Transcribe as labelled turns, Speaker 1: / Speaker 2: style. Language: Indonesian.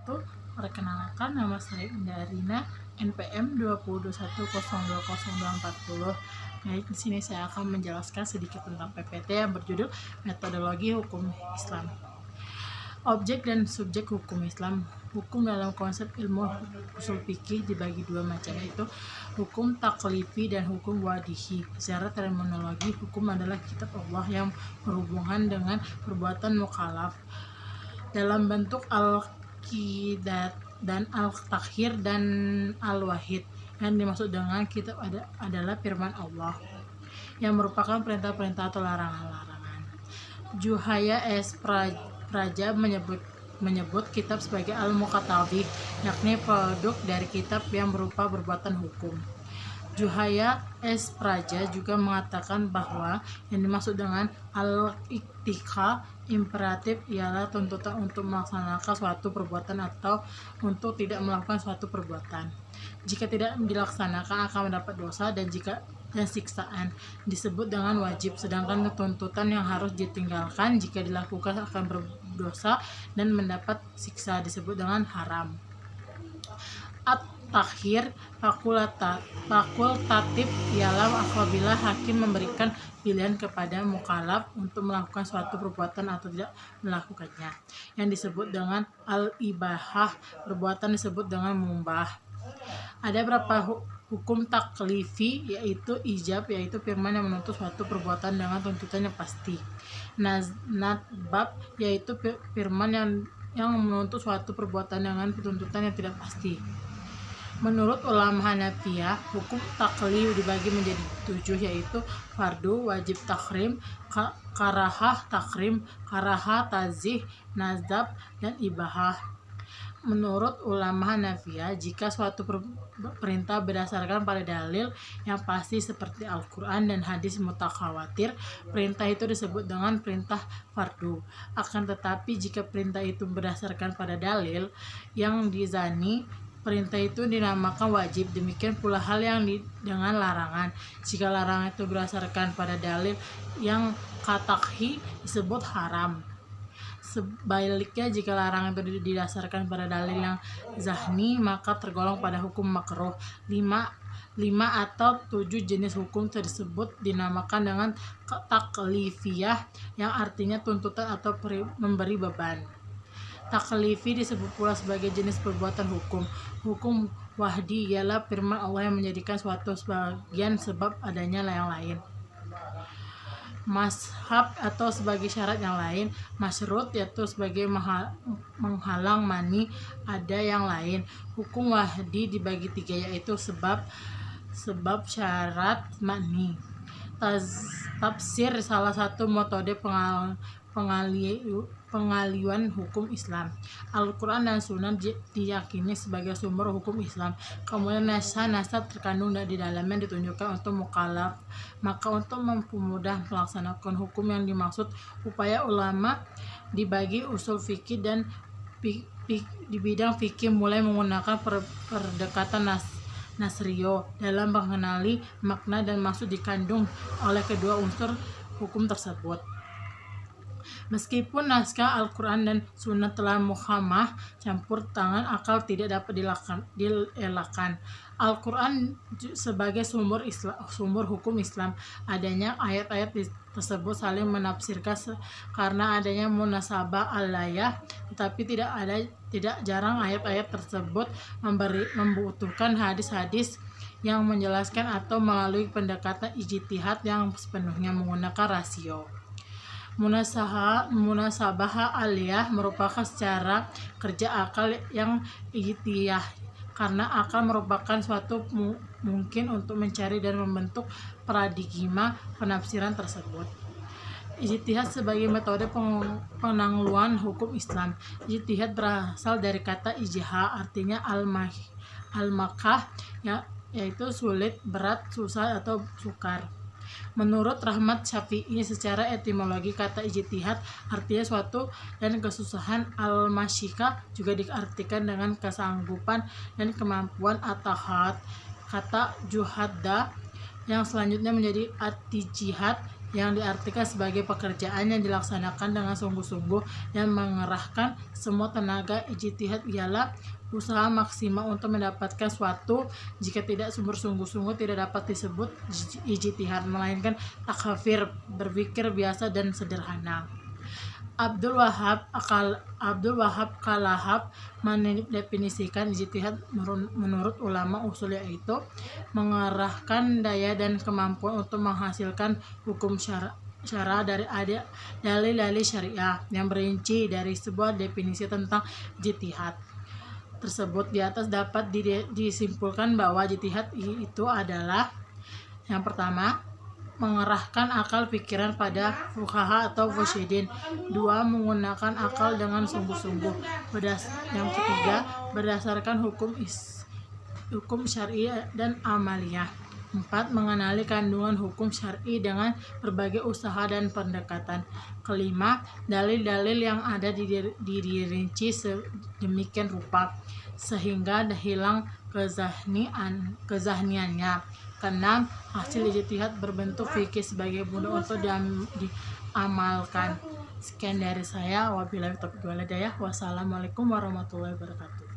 Speaker 1: wabarakatuh. Perkenalkan, nama saya Indah Arina, NPM 2021020240. Baik, di sini saya akan menjelaskan sedikit tentang PPT yang berjudul Metodologi Hukum Islam. Objek dan subjek hukum Islam. Hukum dalam konsep ilmu usul fikih dibagi dua macam, yaitu hukum taklifi dan hukum wadihi. Secara terminologi, hukum adalah kitab Allah yang berhubungan dengan perbuatan mukallaf dalam bentuk al-qidat dan al-takhir dan al-wahid. Yang dimaksud dengan kitab adalah firman Allah yang merupakan perintah-perintah atau larangan-larangan. Juhaya S. Praja menyebut kitab sebagai al-muqatabih, yakni produk dari kitab yang berupa perbuatan hukum. Juhaya S. Praja juga mengatakan bahwa yang dimaksud dengan al-iktika imperatif ialah tuntutan untuk melaksanakan suatu perbuatan atau untuk tidak melakukan suatu perbuatan. Jika tidak dilaksanakan akan mendapat dosa, dan siksaan disebut dengan wajib, sedangkan tuntutan yang harus ditinggalkan jika dilakukan akan berdosa dan mendapat siksa disebut dengan haram. At-takhir fakultatif ialah apabila hakim memberikan pilihan kepada mukallaf untuk melakukan suatu perbuatan atau tidak melakukannya, yang disebut dengan al-ibahah. Perbuatan disebut dengan mubah. Ada beberapa hukum taklifi, yaitu ijab, yaitu firman yang menuntut suatu perbuatan dengan tuntutan yang pasti. Nadbab, yaitu firman yang menuntut suatu perbuatan dengan tuntutan yang tidak pasti. Menurut ulama Hanafiyah, hukum taklif dibagi menjadi 7, yaitu fardu, wajib tahrim, karahah takrim, karahah tazih, nazab, dan ibahah. Menurut ulama Hanafiyah, jika suatu perintah berdasarkan pada dalil yang pasti seperti Al-Quran dan hadis mutawatir, perintah itu disebut dengan perintah fardu. Akan tetapi jika perintah itu berdasarkan pada dalil yang dizani, perintah itu dinamakan wajib. Demikian pula hal yang dengan larangan. Jika larangan itu berdasarkan pada dalil yang katakhi, disebut haram. Sebaliknya, jika larangan itu didasarkan pada dalil yang zahni, maka tergolong pada hukum makruh. 5 atau 7 jenis hukum tersebut dinamakan dengan taklifiyah, yang artinya tuntutan atau memberi beban. Taklifi disebut pula sebagai jenis perbuatan hukum. Hukum wahdi ialah firman Allah yang menjadikan suatu sebagian sebab adanya yang lain. Mashab atau sebagai syarat yang lain. Masyrut yaitu sebagai menghalang mani ada yang lain. Hukum wahdi dibagi 3, yaitu sebab, syarat, mani. Tafsir salah satu metode pengalian hukum Islam. Al-Quran dan Sunnah diyakini sebagai sumber hukum Islam. Kemudian nasa terkandung di dalamnya ditunjukkan untuk mukallaf. Maka untuk mempermudah melaksanakan hukum yang dimaksud, upaya ulama dibagi usul fikih dan di bidang fikih mulai menggunakan pendekatan nasrio dalam mengenali makna dan maksud dikandung oleh kedua unsur hukum tersebut. Meskipun naskah Al-Quran dan Sunnah telah muhamah campur tangan, akal tidak dapat dielakkan. Al-Quran sebagai sumber hukum Islam. Adanya ayat-ayat tersebut saling menafsirkan karena adanya munasabah al-ayah, tetapi tidak jarang ayat-ayat tersebut membutuhkan hadis-hadis yang menjelaskan atau melalui pendekatan ijtihad yang sepenuhnya menggunakan rasio. Munasabah aliyah merupakan secara kerja akal yang ijtihad, karena akal merupakan suatu mungkin untuk mencari dan membentuk paradigma penafsiran tersebut. Ijtihad sebagai metode penangguhan hukum Islam. Ijtihad berasal dari kata ijha, artinya al-makah, yaitu sulit, berat, susah, atau sukar. Menurut Rahmat Syafi'i, secara etimologi kata ijtihad artinya suatu dan kesusahan. Al-masyika juga diartikan dengan kesanggupan dan kemampuan. Kata juhada yang selanjutnya menjadi at-tijihad yang diartikan sebagai pekerjaan yang dilaksanakan dengan sungguh-sungguh dan mengerahkan semua tenaga. Ijtihad ialah usaha maksimal untuk mendapatkan suatu. Jika tidak bersungguh-sungguh tidak dapat disebut ijtihad, melainkan takhafir, berpikir biasa dan sederhana. Abdul Wahab Kalahab mendefinisikan ijtihad menurut ulama usul, yaitu mengerahkan daya dan kemampuan untuk menghasilkan hukum syara dari dalil-dalil syariah. Yang berinci dari sebuah definisi tentang ijtihad tersebut di atas dapat disimpulkan bahwa ijtihad itu adalah: yang pertama, mengerahkan akal pikiran pada fuqaha atau musyidin. 2. Menggunakan akal dengan sungguh-sungguh. Yang ketiga, berdasarkan hukum syar'i dan amaliyah. 4. Mengenali kandungan hukum syar'i dengan berbagai usaha dan pendekatan. Kelima, dalil-dalil yang ada dirinci sedemikian rupa sehingga hilang kezahniannya. Keenam, hasil ijtihad berbentuk fikih sebagai mudah untuk diamalkan. Sekian dari saya. Wabillahi taufiq wal hidayah. Wassalamualaikum warahmatullahi wabarakatuh.